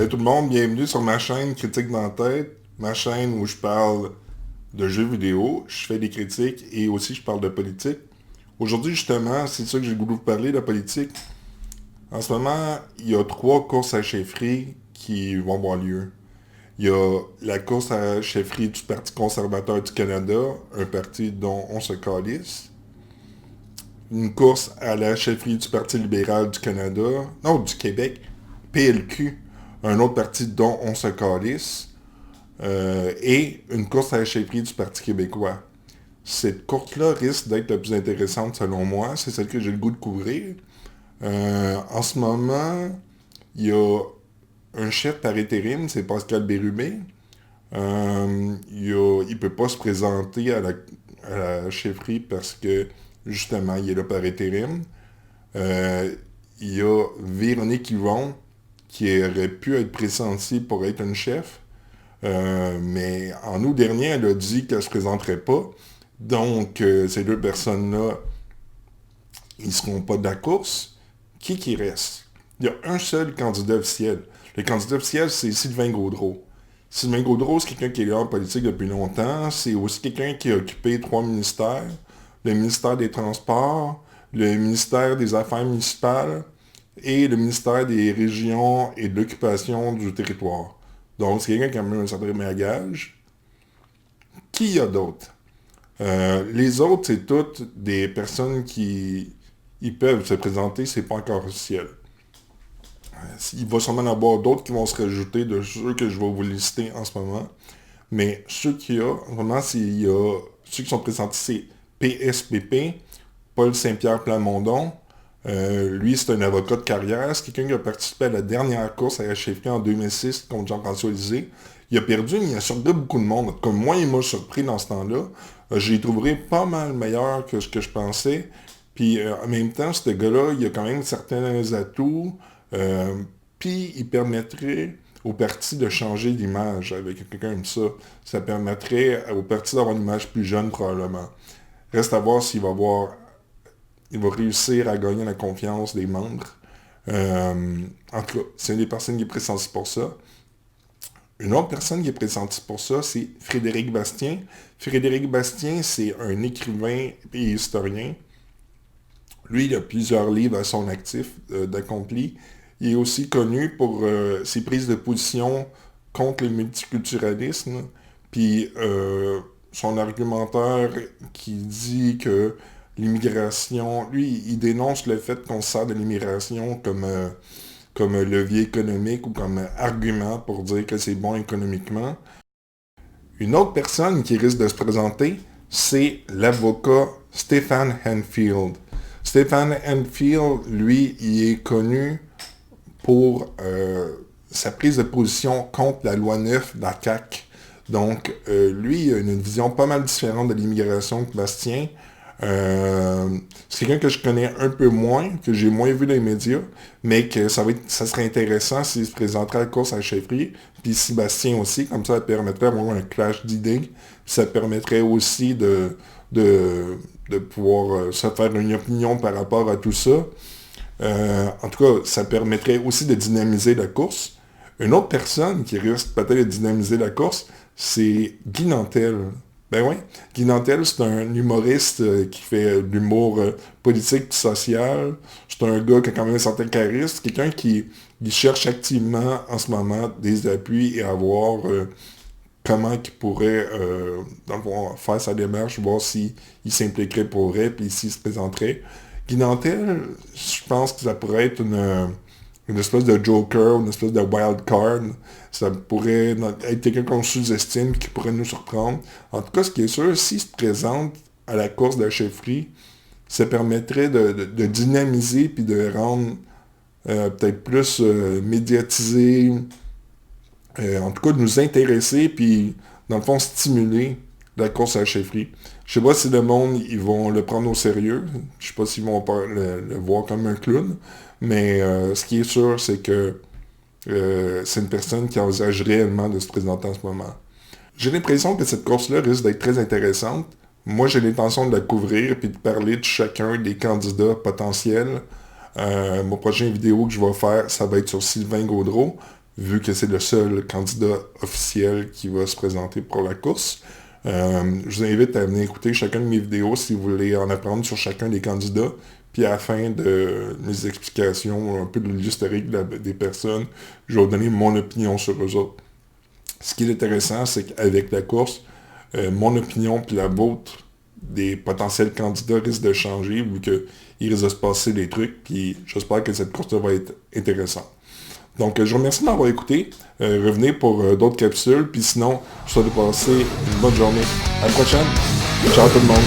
Salut tout le monde, bienvenue sur ma chaîne Critique dans la tête, ma chaîne où je parle de jeux vidéo, je fais des critiques et aussi je parle de politique. Aujourd'hui justement, c'est ça que j'ai voulu vous parler, de politique. En ce moment, il y a trois courses à chefferie qui vont avoir lieu. Il y a la course à la chefferie du Parti conservateur du Canada, un parti dont on se calisse. Une course à la chefferie du Parti libéral du Canada, non, du Québec, PLQ, un autre parti dont on se calisse. Et une course à la chefferie du Parti québécois. Cette course-là risque d'être la plus intéressante selon moi. C'est celle que j'ai le goût de couvrir. En ce moment, il y a un chef par intérim, c'est Pascal Bérubé. Il ne peut pas se présenter à la chefferie parce que, justement, il est là par intérim. Il y a Véronique Yvon qui aurait pu être pressentie pour être une chef. Mais en août dernier, elle a dit qu'elle ne se présenterait pas. Donc, ces deux personnes-là, ils ne seront pas de la course. Qui reste? Il y a un seul candidat officiel. Le candidat officiel, c'est Sylvain Gaudreault. Sylvain Gaudreault, c'est quelqu'un qui est là en politique depuis longtemps. C'est aussi quelqu'un qui a occupé trois ministères. Le ministère des Transports, le ministère des Affaires municipales et le ministère des Régions et de l'Occupation du territoire. Donc, c'est quelqu'un qui a même un certain bagage. Qui y a d'autres? Les autres, c'est toutes des personnes qui ils peuvent se présenter, c'est pas encore officiel. Il va sûrement y en avoir d'autres qui vont se rajouter de ceux que je vais vous lister en ce moment. Mais ceux qu'il y a, en ce moment, il y a ceux qui sont présentés, c'est PSPP, Paul Saint-Pierre Plamondon. Lui, c'est un avocat de carrière. C'est quelqu'un qui a participé à la dernière course à la chefferie en 2006 contre Jean-François Lisée. Il a perdu, mais il a surpris beaucoup de monde. Comme moi, il m'a surpris dans ce temps-là. Je l'ai trouvé pas mal meilleur que ce que je pensais. Puis en même temps, ce gars-là, il a quand même certains atouts. Puis il permettrait au parti de changer d'image avec quelqu'un comme ça. Ça permettrait au parti d'avoir une image plus jeune probablement. Reste à voir s'il va avoir il va réussir à gagner la confiance des membres. En tout cas, c'est une des personnes qui est pressentie pour ça. Une autre personne qui est pressentie pour ça, c'est Frédéric Bastien. Frédéric Bastien, c'est un écrivain et historien. Lui, il a plusieurs livres à son actif d'accompli. Il est aussi connu pour ses prises de position contre le multiculturalisme. Puis son argumentaire qui dit que l'immigration, lui, il dénonce le fait qu'on sert de l'immigration comme levier économique ou comme argument pour dire que c'est bon économiquement. Une autre personne qui risque de se présenter, c'est l'avocat Stéphane Hanfield. Stéphane Hanfield, lui, il est connu pour sa prise de position contre la loi 9 de la CAQ. Donc, lui, il a une vision pas mal différente de l'immigration que Bastien. C'est quelqu'un que je connais un peu moins, que j'ai moins vu dans les médias, mais que ça serait intéressant s'il se présenterait à la course à la chefferie, puis si Bastien aussi, comme ça permettrait d'avoir un clash d'idées, ça permettrait aussi de pouvoir se faire une opinion par rapport à tout ça. En tout cas, ça permettrait aussi de dynamiser la course. Une autre personne qui risque peut-être de dynamiser la course, c'est Guy Nantel. Ben oui, Guy Nantel, c'est un humoriste qui fait de l'humour politique et social. C'est un gars qui a quand même un certain charisme. Quelqu'un qui cherche activement en ce moment des appuis et à voir comment il pourrait dans le fond, faire sa démarche, voir s'il s'impliquerait pour vrai, puis s'il se présenterait. Guy Nantel, je pense que ça pourrait être une espèce de joker, une espèce de wild card. Ça pourrait être quelqu'un qu'on sous-estime qui pourrait nous surprendre. En tout cas, ce qui est sûr, s'il se présente à la course de la chefferie, ça permettrait de dynamiser puis de rendre peut-être plus médiatisé, en tout cas de nous intéresser puis dans le fond stimuler la course à la chefferie. Je sais pas si le monde, ils vont le prendre au sérieux. Je sais pas s'ils vont pas le voir comme un clown. Mais ce qui est sûr, c'est que c'est une personne qui envisage réellement de se présenter en ce moment. J'ai l'impression que cette course-là risque d'être très intéressante. Moi, j'ai l'intention de la couvrir et de parler de chacun des candidats potentiels. Mon prochain vidéo que je vais faire, ça va être sur Sylvain Gaudreault. vu que c'est le seul candidat officiel qui va se présenter pour la course. Je vous invite à venir écouter chacune de mes vidéos si vous voulez en apprendre sur chacun des candidats. Puis à la fin de mes explications, un peu de l'historique des personnes, je vais vous donner mon opinion sur eux autres. Ce qui est intéressant, c'est qu'avec la course, mon opinion puis la vôtre des potentiels candidats risque de changer vu qu'il risque de se passer des trucs, puis j'espère que cette course va être intéressante. Donc, je vous remercie de m'avoir écouté. Revenez pour d'autres capsules, puis sinon, je vous souhaite de passer une bonne journée. À la prochaine. Ciao tout le monde.